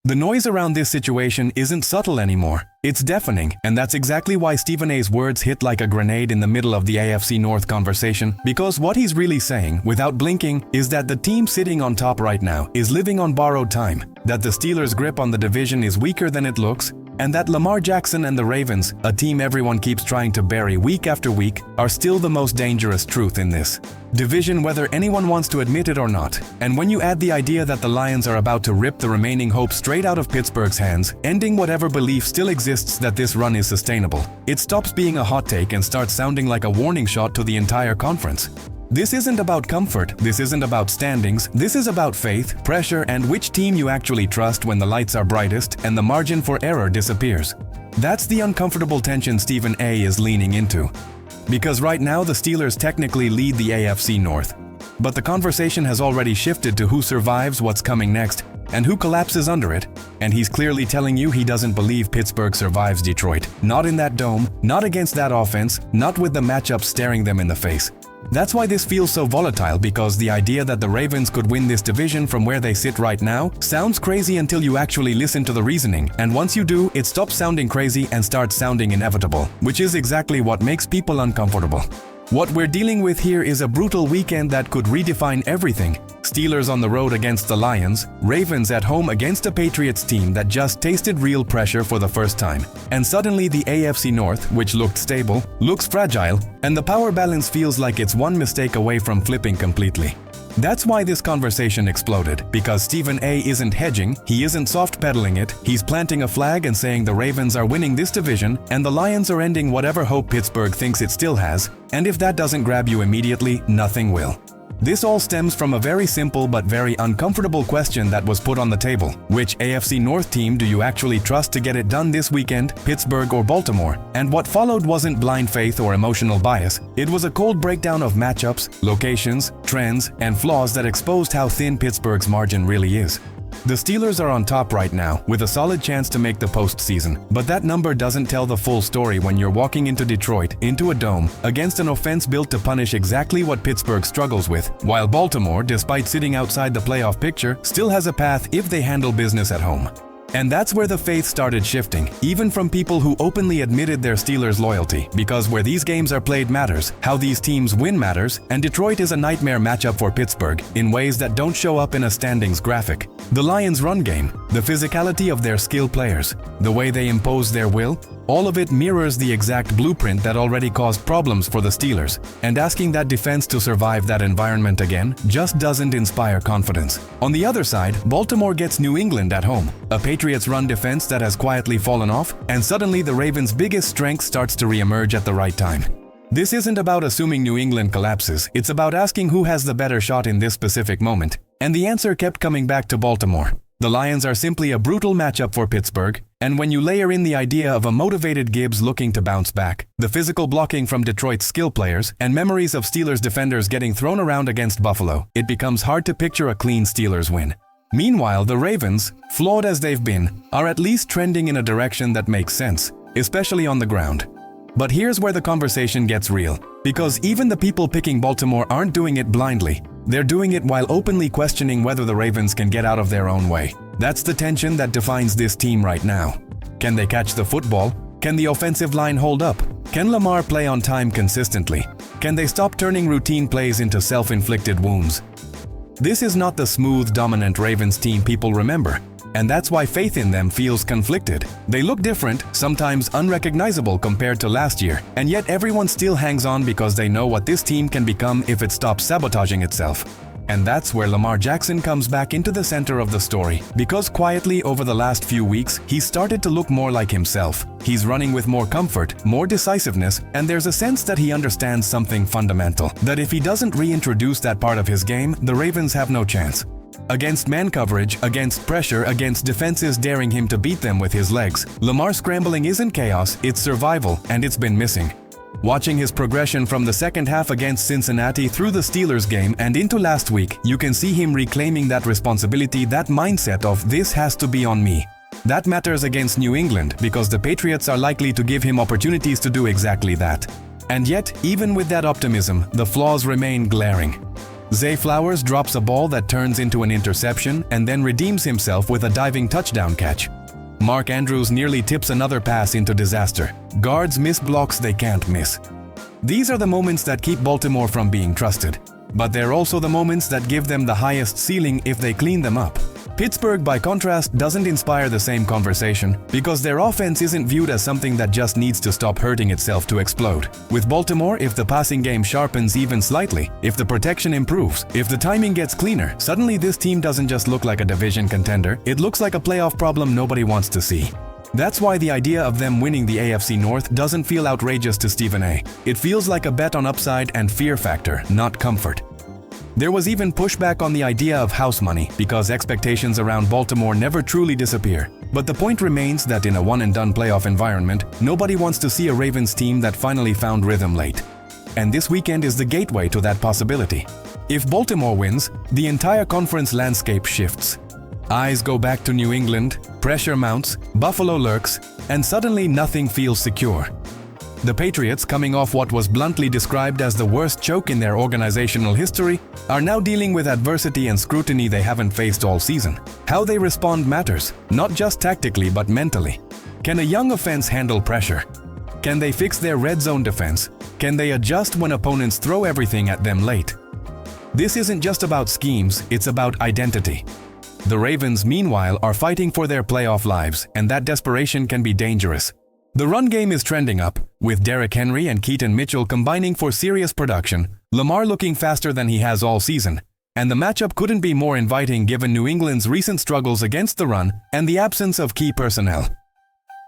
The noise around this situation isn't subtle anymore. It's deafening, and that's exactly why Stephen A's words hit like a grenade in the middle of the AFC North conversation, because what he's really saying, without blinking, is that the team sitting on top right now is living on borrowed time, that the Steelers' grip on the division is weaker than it looks, and that Lamar Jackson and the Ravens, a team everyone keeps trying to bury week after week, are still the most dangerous truth in this division, whether anyone wants to admit it or not. And when you add the idea that the Lions are about to rip the remaining hope straight out of Pittsburgh's hands, ending whatever belief still exists that this run is sustainable, it stops being a hot take and starts sounding like a warning shot to the entire conference. This isn't about comfort, this isn't about standings, this is about faith, pressure, and which team you actually trust when the lights are brightest and the margin for error disappears. That's the uncomfortable tension Stephen A is leaning into. Because right now the Steelers technically lead the AFC North. But the conversation has already shifted to who survives what's coming next and who collapses under it, and he's clearly telling you he doesn't believe Pittsburgh survives Detroit. Not in that dome, not against that offense, not with the matchup staring them in the face. That's why this feels so volatile, because the idea that the Ravens could win this division from where they sit right now sounds crazy until you actually listen to the reasoning, and once you do, it stops sounding crazy and starts sounding inevitable, which is exactly what makes people uncomfortable. What we're dealing with here is a brutal weekend that could redefine everything. Steelers on the road against the Lions, Ravens at home against a Patriots team that just tasted real pressure for the first time. And suddenly the AFC North, which looked stable, looks fragile, and the power balance feels like it's one mistake away from flipping completely. That's why this conversation exploded, because Stephen A isn't hedging, he isn't soft-pedaling it, he's planting a flag and saying the Ravens are winning this division and the Lions are ending whatever hope Pittsburgh thinks it still has, and if that doesn't grab you immediately, nothing will. This all stems from a very simple but very uncomfortable question that was put on the table. Which AFC North team do you actually trust to get it done this weekend, Pittsburgh or Baltimore? And what followed wasn't blind faith or emotional bias. It was a cold breakdown of matchups, locations, trends, and flaws that exposed how thin Pittsburgh's margin really is. The Steelers are on top right now, with a solid chance to make the postseason, but that number doesn't tell the full story when you're walking into Detroit, into a dome, against an offense built to punish exactly what Pittsburgh struggles with, while Baltimore, despite sitting outside the playoff picture, still has a path if they handle business at home. And that's where the faith started shifting, even from people who openly admitted their Steelers' loyalty, because where these games are played matters, how these teams win matters, and Detroit is a nightmare matchup for Pittsburgh in ways that don't show up in a standings graphic. The Lions' run game, the physicality of their skilled players, the way they impose their will, all of it mirrors the exact blueprint that already caused problems for the Steelers, and asking that defense to survive that environment again just doesn't inspire confidence. On the other side, Baltimore gets New England at home, a Patriots run defense that has quietly fallen off, and suddenly the Ravens' biggest strength starts to re-emerge at the right time. This isn't about assuming New England collapses, it's about asking who has the better shot in this specific moment, and the answer kept coming back to Baltimore. The Lions are simply a brutal matchup for Pittsburgh, and when you layer in the idea of a motivated Gibbs looking to bounce back, the physical blocking from Detroit's skill players, and memories of Steelers defenders getting thrown around against Buffalo, it becomes hard to picture a clean Steelers win. Meanwhile, the Ravens, flawed as they've been, are at least trending in a direction that makes sense, especially on the ground. But here's where the conversation gets real, because even the people picking Baltimore aren't doing it blindly. They're doing it while openly questioning whether the Ravens can get out of their own way. That's the tension that defines this team right now. Can they catch the football? Can the offensive line hold up? Can Lamar play on time consistently? Can they stop turning routine plays into self-inflicted wounds? This is not the smooth, dominant Ravens team people remember, and that's why faith in them feels conflicted. They look different, sometimes unrecognizable compared to last year, and yet everyone still hangs on because they know what this team can become if it stops sabotaging itself. And that's where Lamar Jackson comes back into the center of the story, because quietly over the last few weeks, he's started to look more like himself. He's running with more comfort, more decisiveness, and there's a sense that he understands something fundamental, that if he doesn't reintroduce that part of his game, the Ravens have no chance. Against man coverage, against pressure, against defenses daring him to beat them with his legs, Lamar scrambling isn't chaos, it's survival, and it's been missing. Watching his progression from the second half against Cincinnati through the Steelers game and into last week, you can see him reclaiming that responsibility, that mindset of "this has to be on me." That matters against New England because the Patriots are likely to give him opportunities to do exactly that. And yet, even with that optimism, the flaws remain glaring. Zay Flowers drops a ball that turns into an interception and then redeems himself with a diving touchdown catch. Mark Andrews nearly tips another pass into disaster. Guards miss blocks they can't miss. These are the moments that keep Baltimore from being trusted. But they're also the moments that give them the highest ceiling if they clean them up. Pittsburgh, by contrast, doesn't inspire the same conversation because their offense isn't viewed as something that just needs to stop hurting itself to explode. With Baltimore, if the passing game sharpens even slightly, if the protection improves, if the timing gets cleaner, suddenly this team doesn't just look like a division contender, it looks like a playoff problem nobody wants to see. That's why the idea of them winning the AFC North doesn't feel outrageous to Stephen A. It feels like a bet on upside and fear factor, not comfort. There was even pushback on the idea of house money because expectations around Baltimore never truly disappear. But the point remains that in a one-and-done playoff environment, nobody wants to see a Ravens team that finally found rhythm late. And this weekend is the gateway to that possibility. If Baltimore wins, the entire conference landscape shifts. Eyes go back to New England, pressure mounts, Buffalo lurks, and suddenly nothing feels secure. The Patriots, coming off what was bluntly described as the worst choke in their organizational history, are now dealing with adversity and scrutiny they haven't faced all season. How they respond matters, not just tactically but mentally. Can a young offense handle pressure? Can they fix their red zone defense? Can they adjust when opponents throw everything at them late? This isn't just about schemes, it's about identity. The Ravens, meanwhile, are fighting for their playoff lives, and that desperation can be dangerous. The run game is trending up, with Derrick Henry and Keaton Mitchell combining for serious production, Lamar looking faster than he has all season, and the matchup couldn't be more inviting given New England's recent struggles against the run and the absence of key personnel.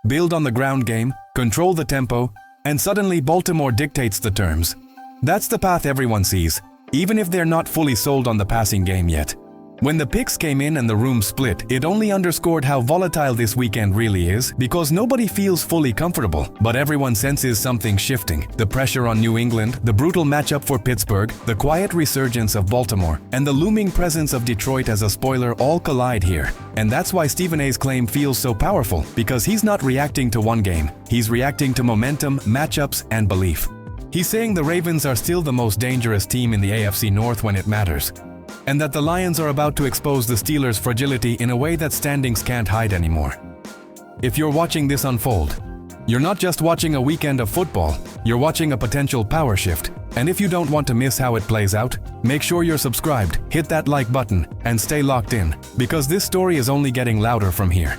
Build on the ground game, control the tempo, and suddenly Baltimore dictates the terms. That's the path everyone sees, even if they're not fully sold on the passing game yet. When the picks came in and the room split, it only underscored how volatile this weekend really is because nobody feels fully comfortable, but everyone senses something shifting. The pressure on New England, the brutal matchup for Pittsburgh, the quiet resurgence of Baltimore, and the looming presence of Detroit as a spoiler all collide here. And that's why Stephen A's claim feels so powerful, because he's not reacting to one game. He's reacting to momentum, matchups, and belief. He's saying the Ravens are still the most dangerous team in the AFC North when it matters, and that the Lions are about to expose the Steelers' fragility in a way that standings can't hide anymore. If you're watching this unfold, you're not just watching a weekend of football, you're watching a potential power shift. And if you don't want to miss how it plays out, make sure you're subscribed, hit that like button, and stay locked in, because this story is only getting louder from here.